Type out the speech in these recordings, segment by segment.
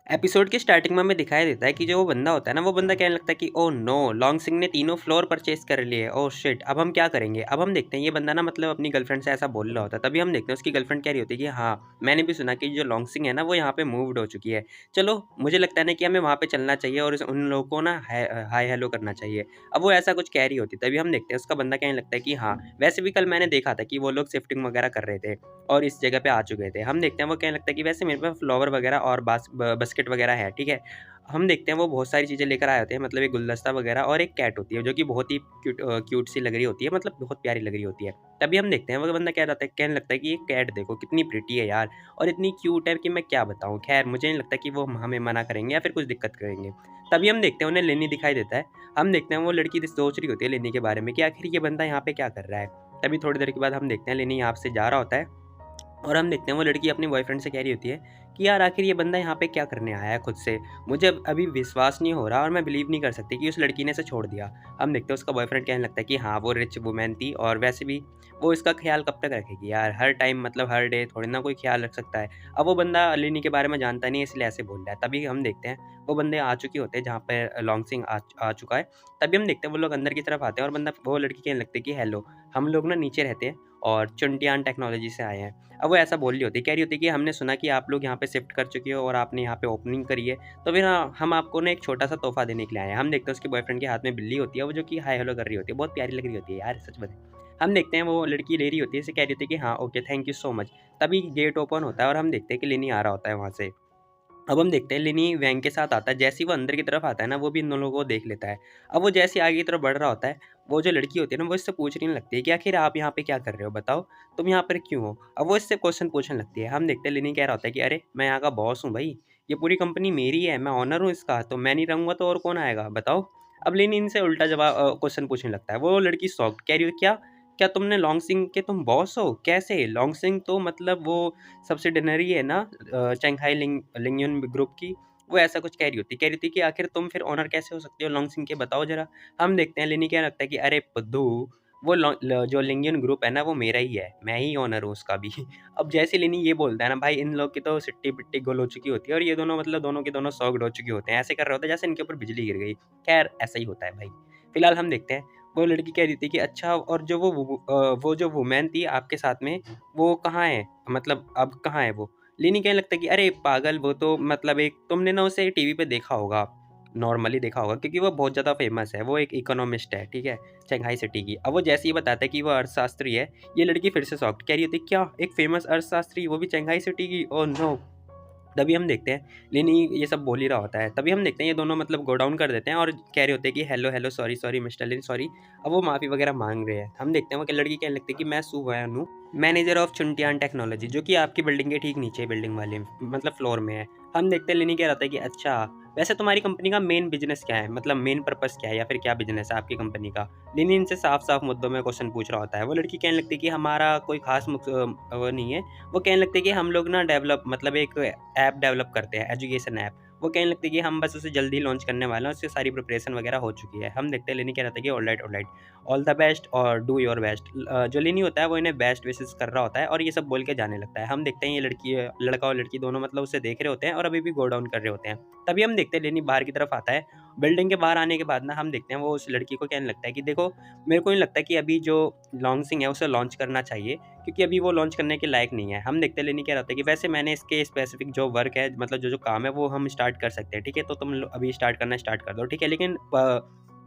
Episode के starting में हमें दिखाई देता है कि जो वो बंदा होता है ना, वो बंदा कहने लगता है कि ओह नो, लॉन्ग सिंह ने तीनों फ्लोर परचेज कर लिए। ओह शिट, अब हम क्या करेंगे। अब हम देखते हैं ये बंदा ना मतलब अपनी गर्लफ्रेंड से ऐसा बोल रहा होता है। तभी हम देखते हैं उसकी गर्लफ्रेंड कह रही होती है कि हाँ, मैंने भी सुना कि जो लॉन्ग सिंह है ना वो यहाँ पे मूव्ड हो चुकी है। चलो, मुझे लगता है ना कि हमें वहाँ पे चलना चाहिए और उन लोगों को ना हाय हेलो करना चाहिए। अब वो ऐसा कुछ कह रही होती है, तभी हम देखते हैं उसका बंदा कहने लगता है कि हाँ, वैसे भी कल मैंने देखा था कि वो लोग शिफ्टिंग वगैरह कर रहे थे और इस जगह पे आ चुके थे। हम देखते हैं वो कहने लगता है कि वैसे मेरे पास फ्लावर वगैरह और बास्केट वगैरह है, ठीक है। हम देखते हैं वो बहुत सारी चीज़ें लेकर आए होते हैं, मतलब एक गुलदस्ता वगैरह और एक कैट होती है जो कि बहुत ही क्यूट सी लग रही होती है, मतलब बहुत प्यारी लग रही होती है। तभी हम देखते हैं वो बंदा कह रहा था कहने लगता है कि ये कैट देखो कितनी प्रिटी है यार, और इतनी क्यूट है कि मैं क्या बताऊँ। खैर मुझे नहीं लगता कि वो हमें मना करेंगे या फिर कुछ दिक्कत करेंगे। तभी हम देखते हैं उन्हें लेनी दिखाई देता है। हम देखते हैं वो लड़की सोच रही होती है लेनी के बारे में कि आखिर ये बंदा यहाँ पे क्या कर रहा है। तभी थोड़ी देर के बाद हम देखते हैं लेनी यहाँ से जा रहा होता है और हम देखते हैं वो लड़की अपने बॉयफ्रेंड से कह रही होती है कि यार आखिर ये बंदा यहाँ पे क्या करने आया है खुद से। मुझे अभी विश्वास नहीं हो रहा और मैं बिलीव नहीं कर सकती कि उस लड़की ने इसे छोड़ दिया। हम देखते हैं उसका बॉयफ्रेंड कहने लगता है कि हाँ, वो रिच वुमेन थी और वैसे भी वो इसका ख्याल कब तक रखेगी यार, हर टाइम मतलब हर डे थोड़ी ना कोई ख्याल रख सकता है। अब वो बंदा लेनी के बारे में जानता नहीं है इसलिए ऐसे बोल रहा है। तभी हम देखते हैं वो बंदे आ चुके होते हैं जहाँ पे लॉन्ग सिंह आ चुका है। तभी हम देखते हैं वो लोग अंदर की तरफ आते हैं और बंदा वो लड़की कहने लगती है कि हेलो, हम लोग ना नीचे रहते हैं और चुनटियान टेक्नोलॉजी से आए हैं। अब वो ऐसा बोल रही होती है, कह रही होती है कि हमने सुना कि आप लोग यहाँ पे शिफ्ट कर चुके हो और आपने यहाँ पे ओपनिंग करी है, तो फिर हम आपको ना एक छोटा-सा तोहफ़ा देने के लिए आए हैं। हम देखते हैं उसके बॉयफ्रेंड के हाथ में बिल्ली होती है, वो जो कि हाय हेलो कर रही होती है, बहुत प्यारी लग रही होती है यार, सच बता। हम देखते हैं वो लड़की ले रही होती है, इसे कह रही होती है कि हाँ, okay, thank you so much. तभी गेट ओपन होता है और हम देखते हैं कि लिनी आ रहा होता है वहाँ से। अब हम देखते हैं लिनी वैंग के साथ आता है, जैसे ही वो अंदर की तरफ आता है ना, वो भी इन दोनों को देख लेता है। अब वो जैसे ही आगे की तरफ बढ़ रहा होता है, वो जो लड़की होती है ना, वो इससे पूछने लगती है कि आखिर आप यहाँ पे क्या कर रहे हो बताओ? तुम यहाँ पर क्यों हो? अब वो इससे क्वेश्चन पूछने लगती है। हम देखते हैं लिनी कह रहा होता है कि अरे! मैं यहाँ का बॉस हूँ भई, ये पूरी कंपनी मेरी है, मैं ओनर हूँ इसका, तो मैं नहीं रहूँगा तो और कौन आएगा बताओ? अब लिनी इनसे उल्टा क्वेश्चन पूछने लगता है। वो लड़की शॉक्ड कह रही है क्या? क्या तुमने लॉन्ग सिंह के तुम बॉस हो? कैसे? लॉन्ग सिंह तो मतलब वो सब्सिडियरी है ना शंघाई लिंगयुन ग्रुप की। वो ऐसा कुछ कह रही थी कि आखिर तुम फिर ओनर कैसे हो सकते हो लॉन्ग सिंह के, बताओ ज़रा। हम देखते हैं लेनी क्या लगता है कि अरे बुद्धू, वो जो लिंगियन ग्रुप है ना वो मेरा ही है, मैं ही ओनर हूँ उसका भी। अब जैसे लेनी ये बोलता है ना भाई, इन लोग की तो सिट्टी-पिट्टी गुल हो चुकी होती है और ये दोनों मतलब दोनों के दोनों सॉक्ड हो चुके होते हैं। ऐसे कर रहा होता है जैसे इनके ऊपर बिजली गिर गई। खैर ऐसा ही होता है भाई। फिलहाल हम देखते हैं वो लड़की कह रही थी कि अच्छा, और जो वो जो वुमेन थी आपके साथ में, वो कहाँ है? मतलब अब कहाँ है वो? लेनी कहने लगता है कि अरे पागल, वो तो मतलब एक तुमने ना उसे टीवी पे देखा होगा, नॉर्मली देखा होगा क्योंकि वो बहुत ज़्यादा फेमस है, वो एक इकोनॉमिस्ट है, ठीक है? शंघाई सिटी की। अब वो जैसे ही बताता है कि वो अर्थशास्त्री है, ये लड़की फिर से शॉक्ड कह रही होती है क्या? एक फेमस अर्थशास्त्री, वो भी शंघाई सिटी की? Oh no! तभी हम देखते हैं लेनी ये सब बोल ही रहा होता है। तभी हम देखते हैं ये दोनों मतलब गो डाउन कर देते हैं और कह रहे होते हैं कि hello, hello, sorry, sorry mister Lin, sorry. अब वो माफ़ी वगैरह माँग रहे हैं। हम देखते हैं वो लड़की कहने लगती है कि मैं सू वैन हूँ, मैनेजर ऑफ चुनटियान टेक्नोलॉजी, जो कि आपकी बिल्डिंग के ठीक नीचे बिल्डिंग वाले मतलब फ्लोर में है। हम देखते हैं लेनी कह रहा था कि अच्छा, वैसे तुम्हारी कंपनी का मेन बिज़नेस क्या है? मतलब मेन पर्पज़ क्या है या फिर क्या बिज़नेस है आपकी कंपनी का? लेनी इनसे साफ-साफ मुद्दों में क्वेश्चन पूछ रहा होता है। वो लड़की कहने लगती है कि हमारा कोई ख़ास वो नहीं है। वो कहने लगते हैं कि हम लोग ना डेवलप मतलब एक ऐप डेवलप करते हैं, एजुकेशन ऐप। वो कहने लगते हैं कि हम बस उसे जल्दी लॉन्च करने वाले हैं, उसकी सारी प्रिपरेशन वगैरह हो चुकी है। हम देखते हैं लेनी कह रहा था कि alright, alright, all the best और डू योर बेस्ट। जो लेनी होता है वो इन्हें बेस्ट विशेस कर रहा होता है और ये सब बोल के जाने लगता है। हम देखते हैं ये लड़का और लड़की दोनों मतलब उसे देख रहे होते हैं और अभी भी गो डाउन कर रहे होते हैं। तभी हम देखते हैं लेनी बाहर की तरफ आता है। बिल्डिंग के बाहर आने के बाद ना हम देखते हैं वो उस लड़की को कहने लगता है कि देखो, मेरे को नहीं लगता कि अभी जो लॉन्ग सिंह है उसे लॉन्च करना चाहिए, क्योंकि अभी वो लॉन्च करने के लायक नहीं है। हम देखते हैं लेनी क्या रहता है कि वैसे मैंने इसके स्पेसिफिक जो वर्क है, मतलब जो काम है वो हम स्टार्ट कर सकते हैं, ठीक है? तो तुम अभी स्टार्ट करना स्टार्ट कर दो, ठीक है? लेकिन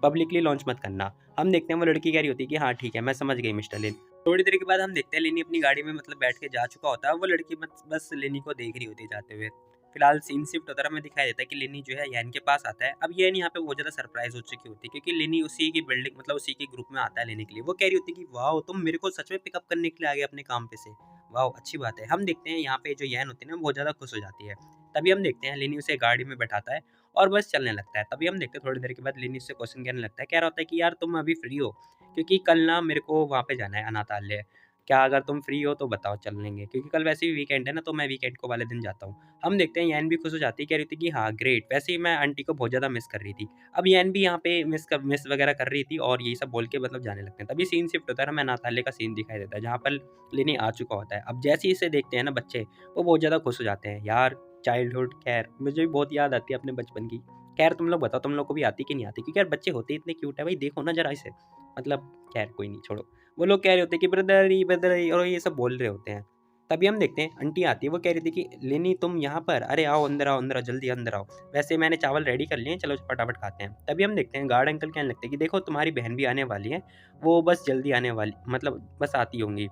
पब्लिकली लॉन्च मत करना। हम देखते हैं वो लड़की कह रही होती है कि हाँ ठीक है, मैं समझ गई मिस्टर लिन। थोड़ी देर के बाद हम देखते हैं लेनी अपनी गाड़ी में मतलब बैठ के जा चुका होता है, वो लड़की बस लेनी को देख रही होती है जाते हुए। फिलहाल सीन शिफ्ट होता है, हमें दिखाई देता है कि लेनी जो है यैन के पास आता है। अब यैन यहाँ पे बहुत ज़्यादा सरप्राइज़ हो चुकी होती है क्योंकि लेनी उसी की बिल्डिंग मतलब उसी के ग्रुप में आता है लेने के लिए। वो कह रही होती है कि वाओ! तुम मेरे को सच में पिकअप करने के लिए आ गए अपने काम पे से। वाओ! अच्छी बात है। हम देखते हैं यहाँ पे जो यैन होती है ना बहुत ज़्यादा खुश हो जाती है। तभी हम देखते हैं लेनी उसे गाड़ी में बैठाता है और बस चलने लगता है। तभी हम देखते हैं थोड़ी देर के बाद लेनी उससे क्वेश्चन करने लगता है। कह रहा होता है कि यार तुम अभी फ्री हो? क्योंकि कल ना मेरे को वहाँ पे जाना है अनाथालय। क्या अगर तुम फ्री हो तो बताओ, चल लेंगे, क्योंकि कल वैसे भी वीकेंड है ना, तो मैं वीकेंड को वाले दिन जाता हूँ। हम देखते हैं यैन भी खुश हो जाती है, कह रही थी कि हाँ ग्रेट, वैसे ही मैं आंटी को बहुत ज़्यादा मिस कर रही थी। अब यैन भी यहाँ पे मिस वगैरह कर रही थी और यही सब बोल के मतलब जाने लगते हैं। तभी सीन शिफ्ट होता है, हमें अनाथालय का सीन दिखाई देता है जहाँ पर लेनी आ चुका होता है। अब जैसे ही इसे देखते हैं ना बच्चे, वो बहुत ज़्यादा खुश हो जाते हैं। यार चाइल्डहुड खैर मुझे भी बहुत याद आती है अपने बचपन की। खैर तुम लोग बताओ तुम लोग को भी आती कि नहीं आती? क्योंकि यार बच्चे होते इतने क्यूट है भाई, देखो ना ज़रा इसे। मतलब खैर कोई नहीं छोड़ो। वो लोग कह रहे होते हैं कि ब्रदर और ये सब बोल रहे होते हैं। तभी हम देखते हैं आंटी आती है, वो कह रही थी कि लेनी तुम यहाँ पर, अरे आओ अंदर आओ जल्दी अंदर आओ। वैसे मैंने चावल रेडी कर लिए हैं, चलो फटाफट खाते हैं। तभी हम देखते हैं गार्ड अंकल कहने लगते हैं कि देखो तुम्हारी बहन भी आने वाली है, वो बस जल्दी आने वाली, मतलब बस आती होंगी।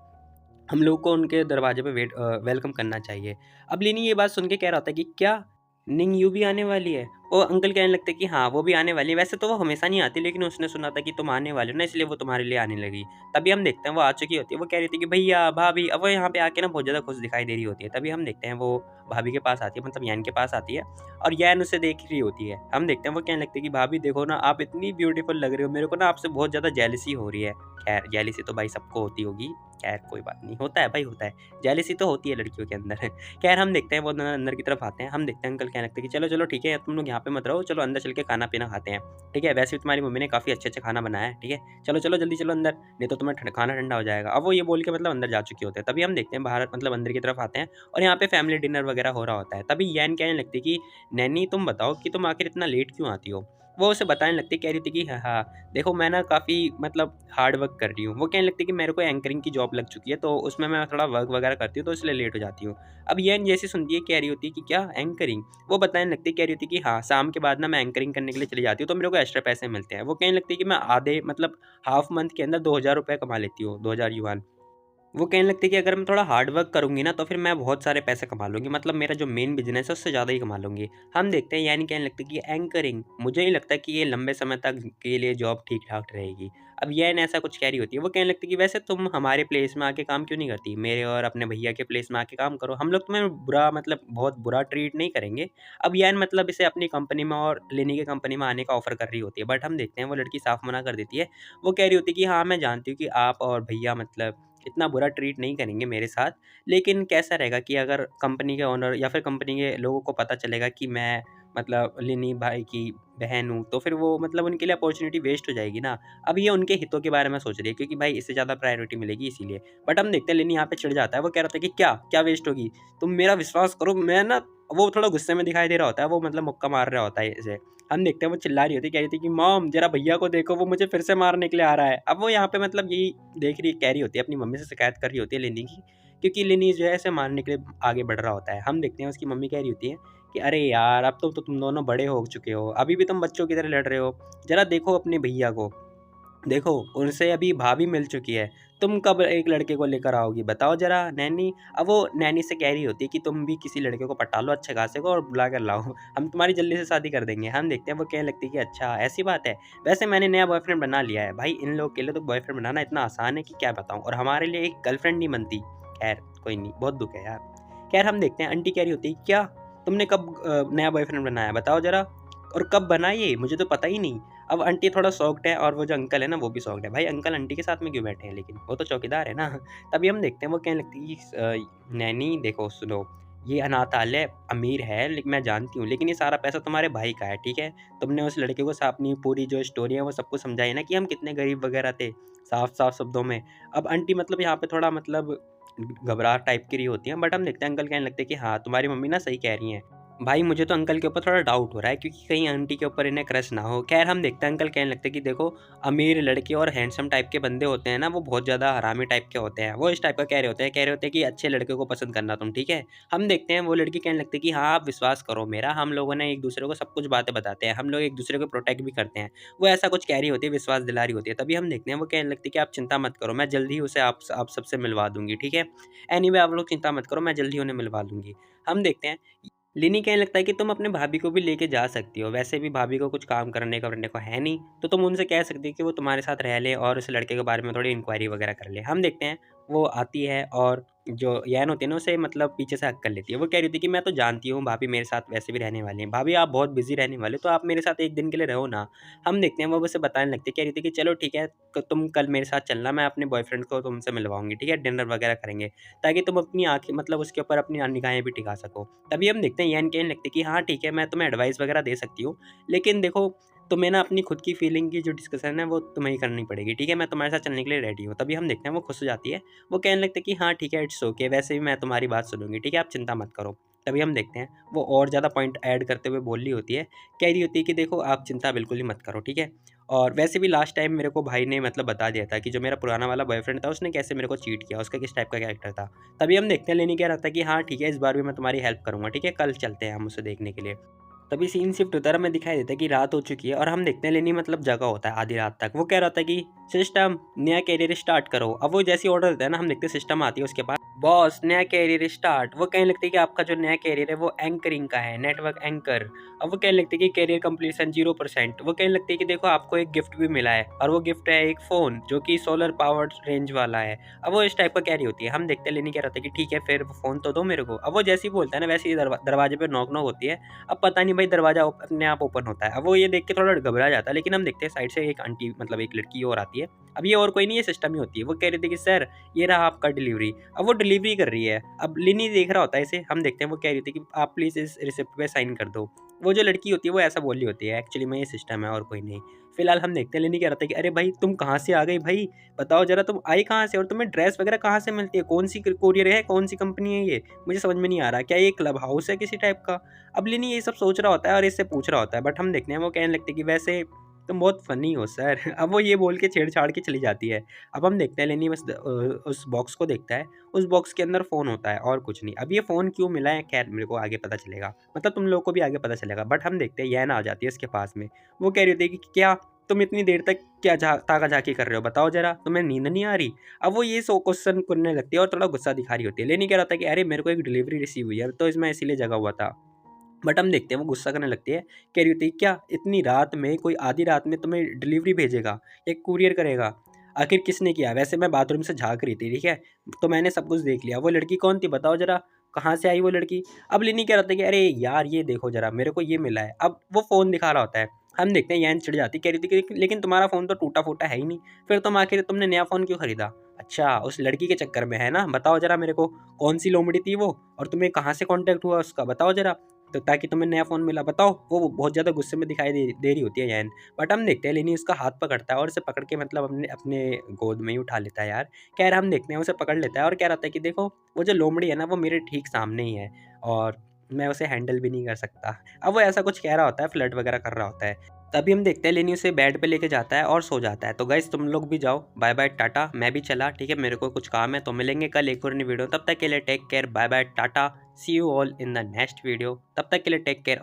हम लोग को उनके दरवाजे पे वेलकम करना चाहिए। अब लिनी ये बात सुन के कह रहा होता है कि क्या निंग यू भी आने वाली है? वो अंकल कहने लगते हैं कि हाँ वो भी आने वाली है। वैसे तो वो हमेशा नहीं आती, लेकिन उसने सुना था कि तुम आने वाले हो ना, इसलिए वो तुम्हारे लिए आने लगी। तभी हम देखते हैं वो आ चुकी होती है, वो कह रही थी कि भैया भाभी। अब वो यहाँ पे आके ना बहुत ज़्यादा खुश दिखाई दे रही होती है। तभी हम देखते हैं वो भाभी के पास आती है, मतलब यैन के पास आती है, और यैन उसे देख रही होती है। हम देखते हैं वो कहने लगती है कि भाभी देखो ना आप इतनी ब्यूटीफुल लग रही हो, मेरे को ना आपसे बहुत ज़्यादा जेलसी हो रही है। खैर जेलसी तो भाई सबको होती होगी, खैर कोई बात नहीं, होता है भाई होता है, जेलसी तो होती है लड़कियों के अंदर। खैर हम देखते हैं वो अंदर की तरफ आते हैं। हम देखते हैं अंकल कहने लगते हैं कि चलो चलो ठीक है तुम लोग यहाँ पे मत रहो, चलो अंदर चल के खाना पीना खाते हैं। ठीक है, वैसे भी तुम्हारी मम्मी ने काफ़ी अच्छे अच्छे खाना बनाया है। ठीक है, चलो चलो जल्दी चलो अंदर, नहीं तो तुम्हें खाना ठंडा हो जाएगा। अब वो ये बोल के मतलब अंदर जा चुके होते हैं। तभी हम देखते हैं बाहर मतलब अंदर की तरफ आते हैं, और यहाँ पे फैमिली डिनर वगैरह हो रहा होता है। तभी यैन कहने लगती है कि नैनी तुम बताओ कि तुम आखिर इतना लेट क्यों आती हो? वो उसे बताने लगती, कह रही थी कि हाँ हाँ देखो मैं ना काफ़ी मतलब हार्ड वर्क कर रही हूँ। वो कहने लगती कि मेरे को एंकरिंग की जॉब लग चुकी है, तो उसमें मैं थोड़ा वर्क वगैरह करती हूँ, तो इसलिए लेट हो जाती हूँ। अब ये जैसे सुनती है, कह रही होती है कि क्या एंकरिंग? वो बताने लगती, कह रही होती कि हाँ शाम के बाद ना मैं एंकरिंग करने के लिए चली जाती हूँ, तो मेरे को एक्स्ट्रा पैसे मिलते हैं। वो कहने लगती है कि मैं आधे मतलब हाफ मंथ के अंदर 2000 रुपये कमा लेती हूँ, 2000 युआन। वो कहने लगती है कि अगर मैं थोड़ा हार्ड वर्क करूँगी ना, तो फिर मैं बहुत सारे पैसे कमा लूँगी, मतलब मेरा जो मेन बिज़नेस है उससे ज़्यादा ही कमा लूँगी। हम देखते हैं यानी कहने लगती है कि एंकरिंग, मुझे नहीं लगता कि ये लंबे समय तक के लिए जॉब ठीक-ठाक रहेगी। अब यैन ऐसा कुछ कह रही होती है, वो कहने लगती है कि वैसे तुम हमारे प्लेस में आके काम क्यों नहीं करती? मेरे और अपने भैया के प्लेस में आके काम करो, हम लोग तुम्हें बुरा मतलब बहुत बुरा ट्रीट नहीं करेंगे। अब यैन मतलब इसे अपनी कंपनी में और लेनी की कंपनी में आने का ऑफ़र कर रही होती है, बट हम देखते हैं वो लड़की साफ मना कर देती है। वो कह रही होती है कि हाँ, मैं जानती हूँ कि आप और भैया मतलब इतना बुरा ट्रीट नहीं करेंगे मेरे साथ, लेकिन कैसा रहेगा कि अगर कंपनी के ओनर या फिर कंपनी के लोगों को पता चलेगा कि मैं मतलब लिनी भाई की बहन हूँ, तो फिर वो मतलब उनके लिए अपॉर्च्युनिटी वेस्ट हो जाएगी ना। अब ये उनके हितों के बारे में सोच रही है, क्योंकि भाई इससे ज़्यादा प्रायोरिटी मिलेगी इसीलिए। बट हम देखते हैं लिनी यहाँ पे चिढ़ जाता है, वो कह रहा था कि क्या? क्या वेस्ट होगी? तुम मेरा विश्वास करो, मैं ना वो थोड़ा गुस्से में दिखाई दे रहा होता है, वो मतलब मुक्का मार रहा होता है इसे। हम देखते हैं वो चिल्ला रही होती है, कह रही थी कि मॉम ज़रा भैया को देखो, वो मुझे फिर से मारने के लिए आ रहा है। अब वो यहाँ पे मतलब यही देख रही कह रही होती है, अपनी मम्मी से शिकायत कर रही होती है लिनी की, क्योंकि लिनी जो है इसे मारने के लिए आगे बढ़ रहा होता है। हम देखते हैं उसकी मम्मी कह रही होती है कि अरे यार अब तो तुम दोनों बड़े हो चुके हो, अभी भी तुम बच्चों की तरह लड़ रहे हो। ज़रा देखो अपने भैया को, देखो उनसे अभी भाभी मिल चुकी है, तुम कब एक लड़के को लेकर आओगी बताओ ज़रा नैनी। अब वो नैनी से कह रही होती है कि तुम भी किसी लड़के को पटा लो अच्छे खासे को और बुला कर लाओ, हम तुम्हारी जल्दी से शादी कर देंगे। हम देखते हैं वो कहने लगती है कि अच्छा ऐसी बात है, वैसे मैंने नया बॉयफ्रेंड बना लिया है। भाई इन लोग के लिए तो बॉयफ्रेंड बनाना इतना आसान है कि क्या बताऊँ, और हमारे लिए एक गर्लफ्रेंड नहीं बनती। खैर कोई नहीं, बहुत दुख है यार। खैर हम देखते हैं आंटी कह रही होती है क्या तुमने कब नया बॉयफ्रेंड बनाया बताओ ज़रा, और कब बना ये मुझे तो पता ही नहीं। अब आंटी थोड़ा शॉक्ड है, और वो जो अंकल है ना वो भी शॉक्ड है। भाई अंकल आंटी के साथ में क्यों बैठे हैं, लेकिन वो तो चौकीदार है ना। तभी हम देखते हैं वो कहने लगती है कि नैनी देखो सुनो, ये अनाथालय अमीर है लेकिन मैं जानती हूँ, लेकिन ये सारा पैसा तुम्हारे भाई का है, ठीक है? तुमने उस लड़के को अपनी पूरी जो स्टोरी है वो सबको समझाई ना कि हम कितने गरीब वगैरह थे, साफ साफ शब्दों में। अब आंटी मतलब यहाँ पे थोड़ा मतलब घबराहट टाइप की रही होती है, बट हम देखते हैं अंकल कहने लगते हैं कि हाँ तुम्हारी मम्मी ना सही कह रही हैं। भाई मुझे तो अंकल के ऊपर थोड़ा डाउट हो रहा है, क्योंकि कहीं आंटी के ऊपर इन्हें क्रश ना हो। खैर हम देखते हैं अंकल कहने लगते हैं कि देखो अमीर लड़के और हैंडसम टाइप के बंदे होते हैं ना, वो बहुत ज़्यादा हरामी टाइप के होते हैं। वो इस टाइप का कह रहे होते हैं कि अच्छे लड़के को पसंद करना तुम, ठीक है? हम देखते हैं वो लड़की कहने लगती है कि हाँ आप विश्वास करो मेरा, हम लोगों ने एक दूसरे को सब कुछ बातें बताते हैं, हम लोग एक दूसरे को प्रोटेक्ट भी करते हैं। वो ऐसा कुछ कह रही होती है, विश्वास दिला रही होती है। तभी हम देखते हैं वो कहने लगती है कि आप चिंता मत करो, मैं जल्दी ही उसे आप सबसे मिलवा दूंगी, ठीक है? एनीवे आप लोग चिंता मत करो, मैं जल्दी उन्हें मिलवा लूंगी। हम देखते हैं लिनी कहने लगता है कि तुम अपने भाभी को भी लेके जा सकती हो, वैसे भी भाभी को कुछ काम करने को है नहीं, तो तुम उनसे कह सकती हो कि वो तुम्हारे साथ रह ले और उस लड़के के बारे में थोड़ी इंक्वायरी वगैरह कर ले। हम देखते हैं वो आती है, और जो यैन होती है ना उसे मतलब पीछे से हक कर लेती है। वो कह रही थी कि मैं तो जानती हूँ भाभी मेरे साथ वैसे भी रहने वाली हैं, भाभी आप बहुत बिजी रहने वाले हो, तो आप मेरे साथ एक दिन के लिए रहो ना। हम देखते हैं वो उसे बताने लगती है, कह रही थी कि चलो ठीक है, तुम कल मेरे साथ चलना, मैं अपने बॉयफ्रेंड को तुमसे मिलवाऊंगी, ठीक है? डिनर वगैरह करेंगे, ताकि तुम अपनी आँखें मतलब उसके ऊपर अपनी निगाहें भी टिका सको। तभी हम देखते हैं यान कहने लगती है कि हाँ ठीक है, मैं तुम्हें एडवाइस वगैरह दे सकती हूँ, लेकिन देखो तुम्हें ना अपनी खुद की फीलिंग की जो डिस्कशन है वो तुम्हें ही करनी पड़ेगी, ठीक है? मैं तुम्हारे साथ चलने के लिए रेडी हूँ। तभी हम देखते हैं वो खुश हो जाती है, वो कहने लगती है कि हाँ ठीक है, इट्स ओके, वैसे भी मैं तुम्हारी बात सुनूंगी, ठीक है? आप चिंता मत करो। तभी हम देखते हैं वो और ज़्यादा पॉइंट ऐड करते हुए बोल रही होती है, कह रही होती है कि देखो आप चिंता बिल्कुल ही मत करो, ठीक है। और वैसे भी लास्ट टाइम मेरे को भाई ने मतलब बता दिया था कि जो मेरा पुराना वाला बॉयफ्रेंड था उसने कैसे मेरे को चीट किया, उसका किस टाइप का कैरेक्टर था। तभी हम देखते हैं लेनी कह रहा था कि हाँ ठीक है, इस बार भी मैं तुम्हारी हेल्प करूँगा, ठीक है, कल चलते हैं हम उसे देखने के लिए। तभी सीन शिफ्ट होता है और हमें दिखाई देता है कि रात हो चुकी है और हम देखते हैं लेनी मतलब जगा होता है आधी रात तक। वो कह रहा था कि सिस्टम नया कैरियर स्टार्ट करो। अब वो जैसे ऑर्डर देता है ना, हम देखते हैं सिस्टम आती है उसके पास, बॉस नया कैरियर स्टार्ट। वो कहने लगती है कि आपका जो नया कैरियर है वो एंकरिंग का है, नेटवर्क एंकर। अब वो कहने लगती है कि कैरियर कंप्लीशन 0%। वो कहने लगती है कि देखो आपको एक गिफ्ट भी मिला है और वो गिफ्ट है एक फ़ोन जो कि सोलर पावर्ड रेंज वाला है। अब वो इस टाइप का कह रही होती है। हम देखते हैं लेनी कह रहा था कि ठीक है फिर फ़ोन तो दो मेरे को। अब वो जैसे ही बोलता है ना वैसे ही दरवाजे पे नॉक नॉक होती है। अब पता नहीं भाई दरवाज़ा अपने आप ओपन होता है। अब वो ये देख के थोड़ा घबरा जाता है, लेकिन हम देखते हैं साइड से एक आंटी मतलब एक लड़की और आती है। अब ये और कोई नहीं, ये सिस्टम ही होती है। वो कह रही थी कि सर ये रहा आपका डिलीवरी। अब वो डिलीवरी कर रही है। अब लिनी देख रहा होता है इसे। हम देखते हैं वो कह रही थी कि आप प्लीज़ इस रिसिप्ट पे साइन कर दो। वो जो लड़की होती है वो ऐसा बोल रही होती है एक्चुअली में ये सिस्टम है और कोई नहीं। फिलहाल हम देखते हैं लिनी कह रहा था कि अरे भाई तुम कहाँ से आ गई भाई? बताओ ज़रा तुम आई कहाँ से और तुम्हें ड्रेस वगैरह कहाँ से मिलती है? कौन-सी कोरियर है? कौन-सी कंपनी है ये? मुझे समझ में नहीं आ रहा। क्या ये क्लब हाउस है किसी टाइप का? अब लिनी ये सब सोच रहा होता है और इससे पूछ रहा होता है, बट हम देखते हैं वो कहने लगती है कि वैसे तुम बहुत फ़नी हो सर। अब वो ये बोल के छेड़-छाड़ के चली जाती है। अब हम देखते हैं लेनी बस उस बॉक्स को देखता है, उस बॉक्स के अंदर फ़ोन होता है और कुछ नहीं। अब ये फ़ोन क्यों मिला है खैर मेरे को आगे पता चलेगा, मतलब तुम लोगों को भी आगे पता चलेगा। बट हम देखते हैं यैन आ जाती है इसके पास में। वो कह रही होती है कि क्या तुम इतनी देर तक क्या ताका-झाकी कर रहे हो? बताओ ज़रा, तुम्हें नींद नहीं आ रही? अब वो ये सो क्वेश्चन करने लगती है और थोड़ा गुस्सा दिखा रही होती है। लेनी कह रहा था कि अरे मेरे को एक डिलीवरी रिसीव हुई है, तो इसमें इसीलिए जगा हुआ था। बट हम देखते हैं वो गुस्सा करने लगती है, कह रही होती है क्या इतनी रात में कोई आधी रात में तुम्हें डिलीवरी भेजेगा, एक कूरियर करेगा? आखिर किसने किया? वैसे मैं बाथरूम से झाँक रही थी, ठीक है? तो मैंने सब कुछ देख लिया। वो लड़की कौन थी बताओ ज़रा? कहाँ से आई वो लड़की? अब लिनी कह रहा था कि अरे यार ये देखो ज़रा मेरे को ये मिला है। अब वो फ़ोन दिखा रहा होता है। हम देखते हैं यैन चिढ़ जाती, कह रही थी कि लेकिन तुम्हारा फ़ोन तो टूटा-फूटा है ही नहीं, फिर तुम आखिर तुमने नया फ़ोन क्यों खरीदा? अच्छा उस लड़की के चक्कर में है ना? बताओ ज़रा मेरे को कौन-सी लोमड़ी थी वो? और तुम्हें कहाँ से कॉन्टैक्ट हुआ उसका? बताओ ज़रा। तो ताकि तुम्हें नया फ़ोन मिला बताओ। वो बहुत ज़्यादा गुस्से में दिखाई दे रही होती है यैन। बट हम देखते हैं लेनी उसका हाथ पकड़ता है और उसे पकड़ के मतलब अपने अपने गोद में ही उठा लेता है यार। खैर हम देखते हैं उसे पकड़ लेता है और कह रहा था कि देखो वो जो लोमड़ी है ना वो मेरे ठीक सामने ही है और मैं उसे हैंडल भी नहीं कर सकता। अब वो ऐसा कुछ कह रहा होता है, फ्लर्ट वगैरह कर रहा होता है। तभी हम देखते हैं लेनी उसे बेड पे लेके जाता है और सो जाता है। तो गाइस तुम लोग भी जाओ, बाय बाय टाटा। मैं भी चला, ठीक है, मेरे को कुछ काम है। तो मिलेंगे कल एक और नई वीडियो। तब तक के लिए take care, bye bye tata. See you all in the next video. तब तक के लिए टेक केयर।